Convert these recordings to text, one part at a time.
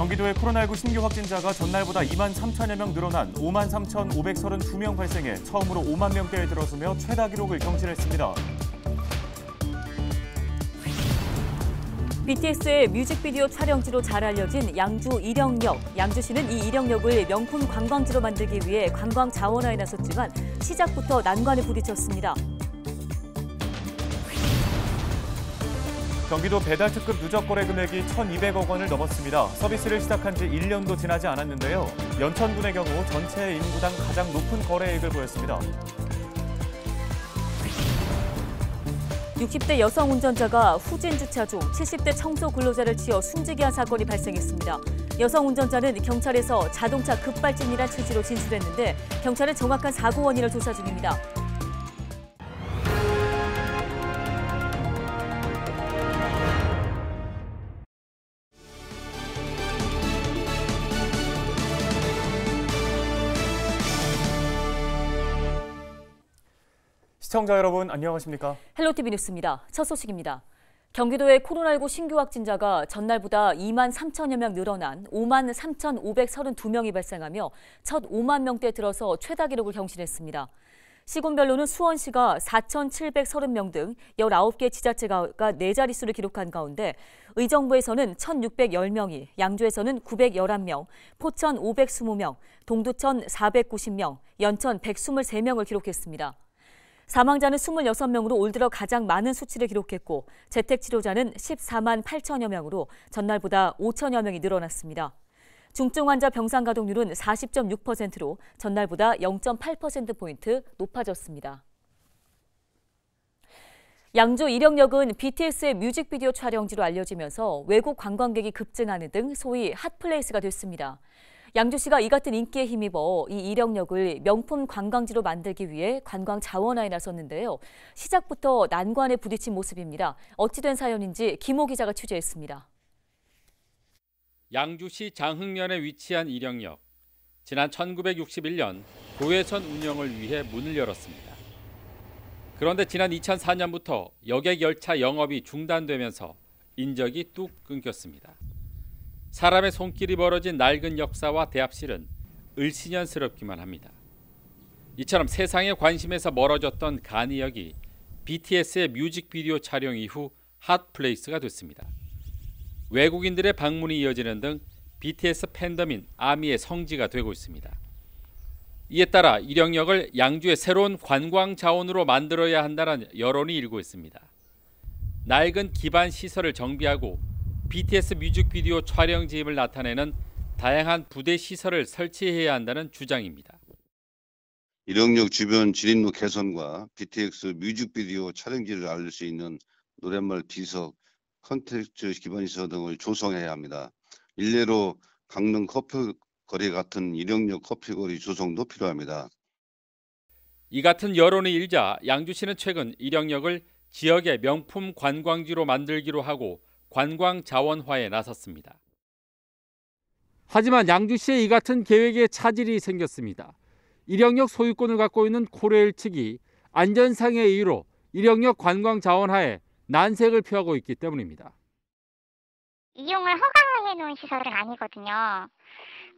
경기도의 코로나19 신규 확진자가 전날보다 2만 3천여 명 늘어난 5만 3,532명 발생해 처음으로 5만 명대에 들어서며 최다 기록을 경신했습니다. BTS의 뮤직비디오 촬영지로 잘 알려진 양주 일영역. 양주시는 이 일영역을 명품 관광지로 만들기 위해 관광 자원화에 나섰지만 시작부터 난관에 부딪혔습니다. 경기도 배달특급 누적 거래 금액이 1,200억 원을 넘었습니다. 서비스를 시작한 지 1년도 지나지 않았는데요. 연천군의 경우 전체 인구당 가장 높은 거래액을 보였습니다. 60대 여성 운전자가 후진 주차 중 70대 청소 근로자를 치어 숨지게 한 사건이 발생했습니다. 여성 운전자는 경찰에서 자동차 급발진이란 취지로 진술했는데 경찰은 정확한 사고 원인을 조사 중입니다. 시청자 여러분 안녕하십니까? 헬로티비 뉴스입니다. 첫 소식입니다. 경기도의 코로나19 신규 확진자가 전날보다 2만 3천여 명 늘어난 5만 3,532명이 발생하며 첫 5만 명대에 들어서 최다 기록을 경신했습니다. 시군별로는 수원시가 4,730명 등 19개 지자체가 4자릿수를 기록한 가운데 의정부에서는 1,610명이, 양주에서는 911명, 포천 520명, 동두천 490명, 연천 123명을 기록했습니다. 사망자는 26명으로 올 들어 가장 많은 수치를 기록했고 재택치료자는 14만 8천여 명으로 전날보다 5천여 명이 늘어났습니다. 중증 환자 병상 가동률은 40.6%로 전날보다 0.8%포인트 높아졌습니다. 양주 일영역은 BTS의 뮤직비디오 촬영지로 알려지면서 외국 관광객이 급증하는 등 소위 핫플레이스가 됐습니다. 양주시가 이 같은 인기에 힘입어 이 일영역을 명품 관광지로 만들기 위해 관광 자원화에 나섰는데요. 시작부터 난관에 부딪힌 모습입니다. 어찌된 사연인지 김호 기자가 취재했습니다. 양주시 장흥면에 위치한 일영역. 지난 1961년 교외선 운영을 위해 문을 열었습니다. 그런데 지난 2004년부터 여객 열차 영업이 중단되면서 인적이 뚝 끊겼습니다. 사람의 손길이 벌어진 낡은 역사와 대합실은 을씨년스럽기만 합니다. 이처럼 세상의 관심에서 멀어졌던 간이역이 BTS의 뮤직비디오 촬영 이후 핫플레이스가 됐습니다. 외국인들의 방문이 이어지는 등 BTS 팬덤인 아미의 성지가 되고 있습니다. 이에 따라 일영역을 양주의 새로운 관광 자원으로 만들어야 한다는 여론이 일고 있습니다. 낡은 기반 시설을 정비하고 BTS 뮤직비디오 촬영지임을 나타내는 다양한 부대 시설을 설치해야 한다는 주장입니다. 일영역 주변 진입로 개선과 BTS 뮤직비디오 촬영지를 알릴 수 있는 노랫말 비석, 컨텐츠 기반 시설 등을 조성해야 합니다. 일례로 강릉 커피거리 같은 일영역 커피거리 조성도 필요합니다. 이 같은 여론이 일자 양주시는 최근 일영역을 지역의 명품 관광지로 만들기로 하고 관광 자원화에 나섰습니다. 하지만 양주시에 이 같은 계획에 차질이 생겼습니다. 일영역 소유권을 갖고 있는 코레일 측이 안전상의 이유로 일영역 관광 자원화에 난색을 표하고 있기 때문입니다. 이용을 허가해 놓은 시설은 아니거든요.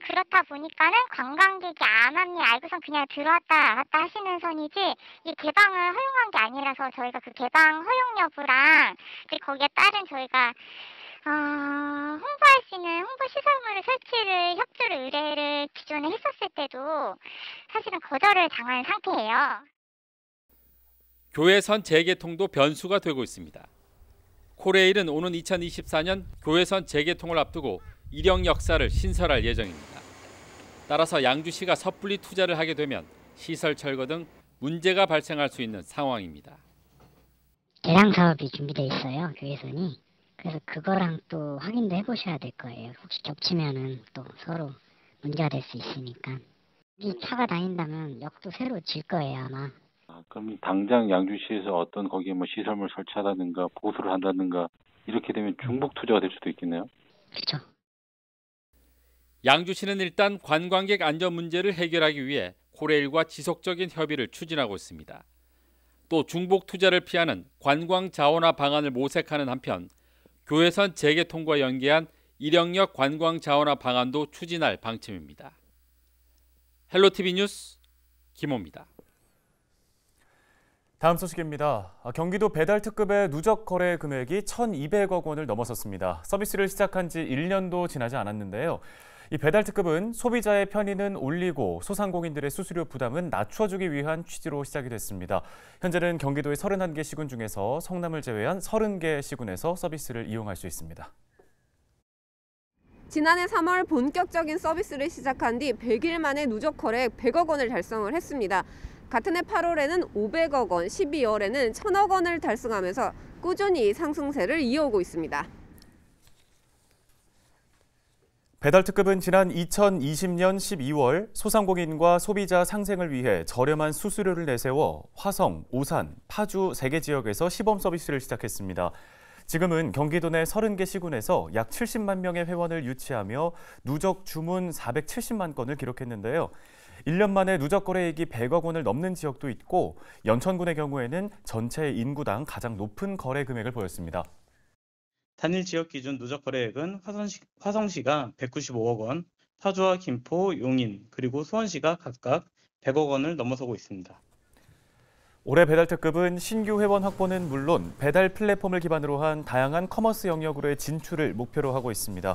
그렇다 보니까는 관광객이 암암리 알고선 그냥 들어왔다 갔다 하시는 선이지 이 개방을 허용한 게 아니라서 저희가 그 개방 허용 여부랑 거기에 따른 저희가 홍보할 수 있는 홍보 시설물을 설치를 협조를 의뢰를 기존에 했었을 때도 사실은 거절을 당한 상태예요. 교외선 재개통도 변수가 되고 있습니다. 코레일은 오는 2024년 교외선 재개통을 앞두고 일영 역사를 신설할 예정입니다. 따라서 양주시가 섣불리 투자를 하게 되면 시설 철거 등 문제가 발생할 수 있는 상황입니다. 대량 사업이 준비돼 있어요, 교외선이. 그래서 그거랑 또 확인도 해보셔야 될 거예요. 혹시 겹치면은 또 서로 문제가 될 수 있으니까. 이 차가 다닌다면 역도 새로 질 거예요, 아마. 그럼 당장 양주시에서 어떤 거기에 뭐 시설물 설치하다든가 보수를 한다든가 이렇게 되면 중복 투자가 될 수도 있겠네요. 그렇죠. 양주시는 일단 관광객 안전 문제를 해결하기 위해 코레일과 지속적인 협의를 추진하고 있습니다. 또 중복 투자를 피하는 관광 자원화 방안을 모색하는 한편 교외선 재개통과 연계한 일영역 관광 자원화 방안도 추진할 방침입니다. 헬로티비 뉴스 김호입니다. 다음 소식입니다. 경기도 배달 특급의 누적 거래 금액이 1,200억 원을 넘어섰습니다. 서비스를 시작한 지 1년도 지나지 않았는데요. 이 배달 특급은 소비자의 편의는 올리고 소상공인들의 수수료 부담은 낮춰주기 위한 취지로 시작이 됐습니다. 현재는 경기도의 31개 시군 중에서 성남을 제외한 30개 시군에서 서비스를 이용할 수 있습니다. 지난해 3월 본격적인 서비스를 시작한 뒤 100일 만에 누적 거래액 100억 원을 달성을 했습니다. 같은 해 8월에는 500억 원, 12월에는 1,000억 원을 달성하면서 꾸준히 상승세를 이어오고 있습니다. 배달특급은 지난 2020년 12월 소상공인과 소비자 상생을 위해 저렴한 수수료를 내세워 화성, 오산, 파주 3개 지역에서 시범 서비스를 시작했습니다. 지금은 경기도 내 30개 시군에서 약 70만 명의 회원을 유치하며 누적 주문 470만 건을 기록했는데요. 1년 만에 누적 거래액이 100억 원을 넘는 지역도 있고 연천군의 경우에는 전체 인구당 가장 높은 거래 금액을 보였습니다. 단일 지역 기준 누적 거래액은 화성시가 195억 원, 파주와 김포, 용인, 그리고 수원시가 각각 100억 원을 넘어서고 있습니다. 올해 배달특급은 신규 회원 확보는 물론 배달 플랫폼을 기반으로 한 다양한 커머스 영역으로의 진출을 목표로 하고 있습니다.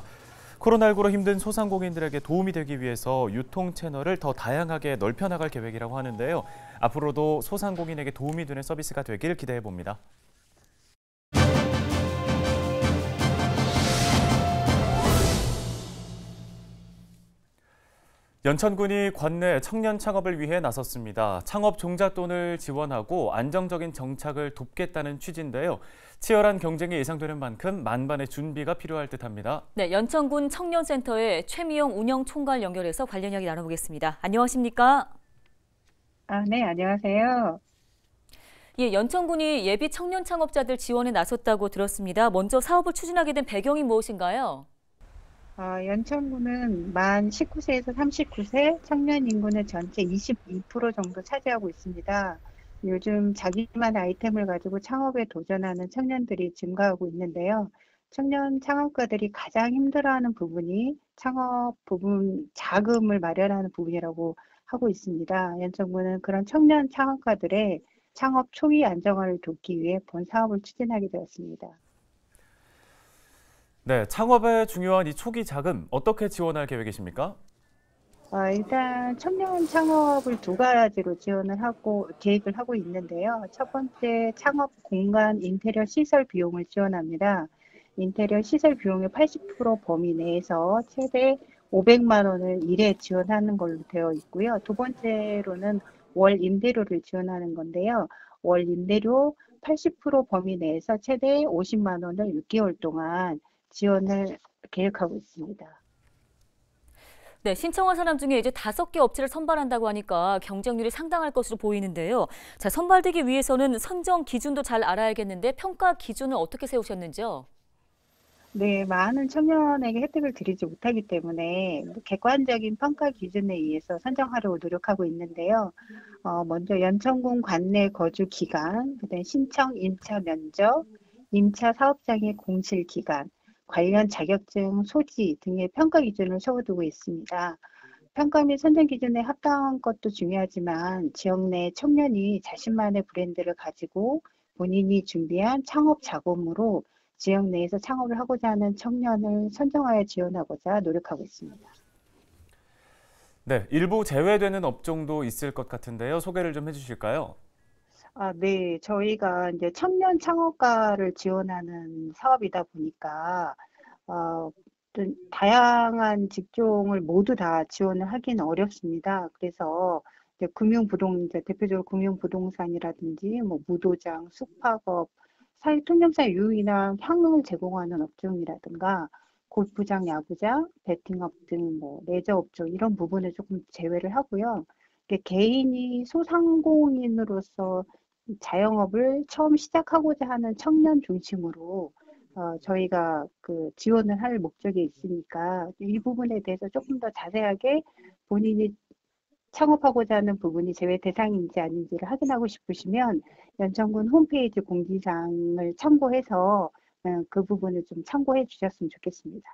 코로나19로 힘든 소상공인들에게 도움이 되기 위해서 유통 채널을 더 다양하게 넓혀나갈 계획이라고 하는데요. 앞으로도 소상공인에게 도움이 되는 서비스가 되길 기대해 봅니다. 연천군이 관내 청년 창업을 위해 나섰습니다. 창업 종잣돈을 지원하고 안정적인 정착을 돕겠다는 취지인데요. 치열한 경쟁이 예상되는 만큼 만반의 준비가 필요할 듯합니다. 네, 연천군 청년센터의 최미영 운영총괄 연결해서 관련 이야기 나눠보겠습니다. 안녕하십니까? 네, 안녕하세요. 예, 연천군이 예비 청년 창업자들 지원에 나섰다고 들었습니다. 먼저 사업을 추진하게 된 배경이 무엇인가요? 연천군은 만 19세에서 39세 청년 인구는 전체 22% 정도 차지하고 있습니다. 요즘 자기만의 아이템을 가지고 창업에 도전하는 청년들이 증가하고 있는데요. 청년 창업가들이 가장 힘들어하는 부분이 창업 부분 자금을 마련하는 부분이라고 하고 있습니다. 연천군은 그런 청년 창업가들의 창업 초기 안정화를 돕기 위해 본 사업을 추진하게 되었습니다. 네, 창업에 중요한 이 초기 자금 어떻게 지원할 계획이십니까? 일단 청년 창업을 2가지로 계획을 하고 있는데요. 첫 번째, 창업 공간 인테리어 시설 비용을 지원합니다. 인테리어 시설 비용의 80% 범위 내에서 최대 500만 원을 1회 지원하는 걸로 되어 있고요. 두 번째로는 월 임대료를 지원하는 건데요. 월 임대료 80% 범위 내에서 최대 50만 원을 6개월 동안 지원을 계획하고 있습니다. 네, 신청한 사람 중에 이제 5개 업체를 선발한다고 하니까 경쟁률이 상당할 것으로 보이는데요. 자, 선발되기 위해서는 선정 기준도 잘 알아야겠는데 평가 기준은 어떻게 세우셨는지요? 네, 많은 청년에게 혜택을 드리지 못하기 때문에 객관적인 평가 기준에 의해서 선정하려고 노력하고 있는데요. 먼저 연천군 관내 거주 기간, 그다음에 신청 임차 면적, 임차 사업장의 공실 기간, 관련 자격증, 소지 등의 평가 기준을 세워두고 있습니다. 평가 및 선정 기준에 합당한 것도 중요하지만 지역 내 청년이 자신만의 브랜드를 가지고 본인이 준비한 창업 자금으로 지역 내에서 창업을 하고자 하는 청년을 선정하여 지원하고자 노력하고 있습니다. 네, 일부 제외되는 업종도 있을 것 같은데요. 소개를 좀 해주실까요? 네, 저희가 이제 청년 창업가를 지원하는 사업이다 보니까 좀 다양한 직종을 모두 다 지원을 하기는 어렵습니다. 그래서 이제 대표적으로 금융부동산이라든지 뭐 무도장, 숙박업, 사회통념상 유의나 향응을 제공하는 업종이라든가 골프장, 야구장, 베팅업 등 뭐 레저 업종 이런 부분을 조금 제외를 하고요. 개인이 소상공인으로서 자영업을 처음 시작하고자 하는 청년 중심으로 저희가 그 지원을 할 목적이 있으니까 이 부분에 대해서 조금 더 자세하게 본인이 창업하고자 하는 부분이 제외 대상인지 아닌지를 확인하고 싶으시면 연천군 홈페이지 공지사항을 참고해서 그 부분을 좀 참고해 주셨으면 좋겠습니다.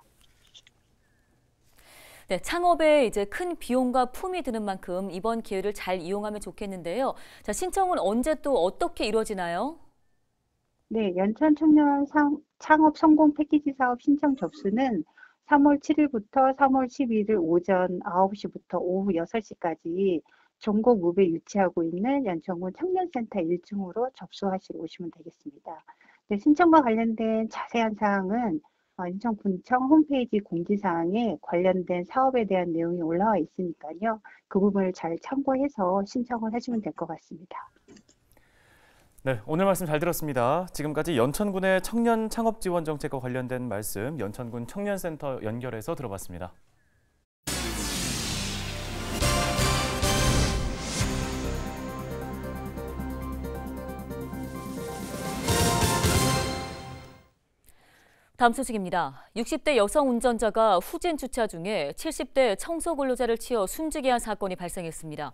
네, 창업에 이제 큰 비용과 품이 드는 만큼 이번 기회를 잘 이용하면 좋겠는데요. 자, 신청은 언제 또 어떻게 이루어지나요? 네, 연천 청년 창업 성공 패키지 사업 신청 접수는 3월 7일부터 3월 12일 오전 9시부터 오후 6시까지 전국 읍에 위치하고 있는 연천군 청년센터 1층으로 접수하시러 오시면 되겠습니다. 네, 신청과 관련된 자세한 사항은 인천군청 홈페이지 공지사항에 관련된 사업에 대한 내용이 올라와 있으니까요. 그 부분을 잘 참고해서 신청을 하시면 될 것 같습니다. 네, 오늘 말씀 잘 들었습니다. 지금까지 연천군의 청년 창업 지원 정책과 관련된 말씀 연천군 청년센터 연결해서 들어봤습니다. 다음 소식입니다. 60대 여성 운전자가 후진 주차 중에 70대 청소 근로자를 치어 숨지게 한 사건이 발생했습니다.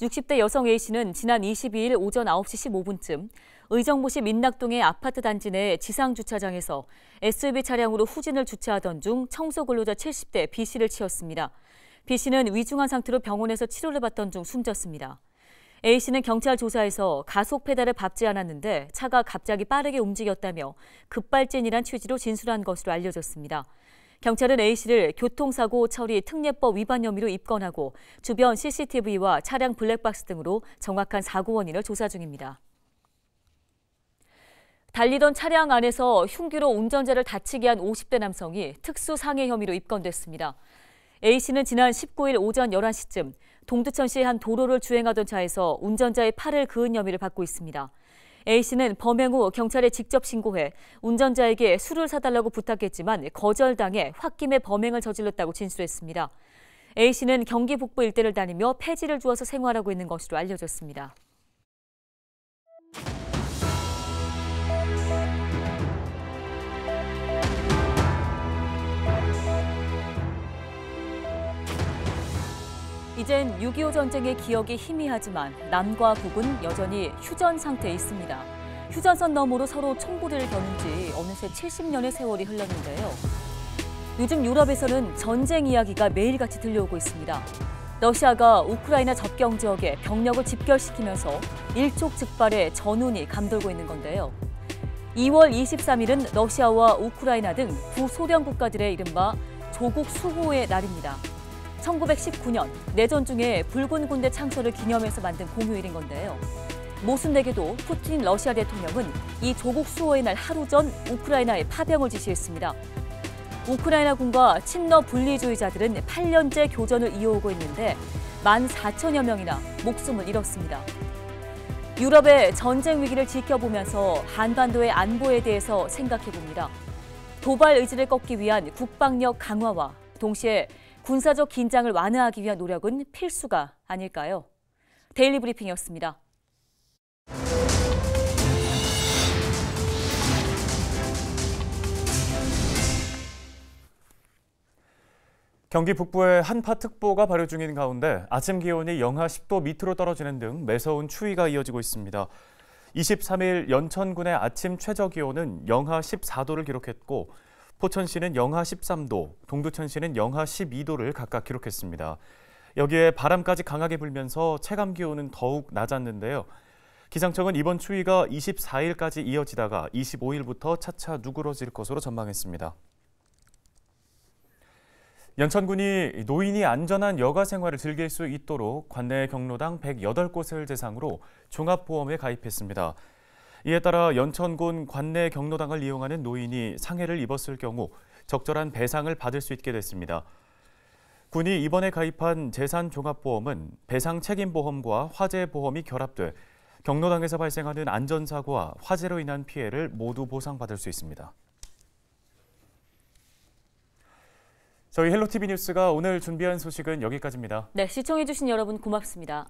60대 여성 A씨는 지난 22일 오전 9시 15분쯤 의정부시 민락동의 아파트 단지 내 지상 주차장에서 SUV 차량으로 후진을 주차하던 중 청소 근로자 70대 B씨를 치었습니다. B씨는 위중한 상태로 병원에서 치료를 받던 중 숨졌습니다. A씨는 경찰 조사에서 가속 페달을 밟지 않았는데 차가 갑자기 빠르게 움직였다며 급발진이란 취지로 진술한 것으로 알려졌습니다. 경찰은 A씨를 교통사고 처리 특례법 위반 혐의로 입건하고 주변 CCTV와 차량 블랙박스 등으로 정확한 사고 원인을 조사 중입니다. 달리던 차량 안에서 흉기로 운전자를 다치게 한 50대 남성이 특수상해 혐의로 입건됐습니다. A씨는 지난 19일 오전 11시쯤 동두천시의 한 도로를 주행하던 차에서 운전자의 팔을 그은 혐의를 받고 있습니다. A씨는 범행 후 경찰에 직접 신고해 운전자에게 술을 사달라고 부탁했지만 거절당해 홧김에 범행을 저질렀다고 진술했습니다. A씨는 경기 북부 일대를 다니며 폐지를 주어서 생활하고 있는 것으로 알려졌습니다. 이젠 6.25 전쟁의 기억이 희미하지만 남과 북은 여전히 휴전 상태에 있습니다. 휴전선 너머로 서로 총부리를 겨눈 지 어느새 70년의 세월이 흘렀는데요. 요즘 유럽에서는 전쟁 이야기가 매일같이 들려오고 있습니다. 러시아가 우크라이나 접경 지역에 병력을 집결시키면서 일촉즉발의 전운이 감돌고 있는 건데요. 2월 23일은 러시아와 우크라이나 등 구소련 국가들의 이른바 조국 수호의 날입니다. 1919년 내전 중에 붉은 군대 창설을 기념해서 만든 공휴일인 건데요. 모순되게도 푸틴 러시아 대통령은 이 조국 수호의 날 하루 전 우크라이나에 파병을 지시했습니다. 우크라이나군과 친러 분리주의자들은 8년째 교전을 이어오고 있는데 14,000여 명이나 목숨을 잃었습니다. 유럽의 전쟁 위기를 지켜보면서 한반도의 안보에 대해서 생각해봅니다. 도발 의지를 꺾기 위한 국방력 강화와 동시에 군사적 긴장을 완화하기 위한 노력은 필수가 아닐까요? 데일리 브리핑이었습니다. 경기 북부에 한파특보가 발효 중인 가운데 아침 기온이 영하 10도 밑으로 떨어지는 등 매서운 추위가 이어지고 있습니다. 23일 연천군의 아침 최저 기온은 영하 14도를 기록했고 포천시는 영하 13도, 동두천시는 영하 12도를 각각 기록했습니다. 여기에 바람까지 강하게 불면서 체감 기온은 더욱 낮았는데요. 기상청은 이번 추위가 24일까지 이어지다가 25일부터 차차 누그러질 것으로 전망했습니다. 연천군이 노인이 안전한 여가 생활을 즐길 수 있도록 관내 경로당 108곳을 대상으로 종합보험에 가입했습니다. 이에 따라 연천군 관내 경로당을 이용하는 노인이 상해를 입었을 경우 적절한 배상을 받을 수 있게 됐습니다. 군이 이번에 가입한 재산종합보험은 배상책임보험과 화재보험이 결합돼 경로당에서 발생하는 안전사고와 화재로 인한 피해를 모두 보상받을 수 있습니다. 저희 헬로티비 뉴스가 오늘 준비한 소식은 여기까지입니다. 네, 시청해주신 여러분 고맙습니다.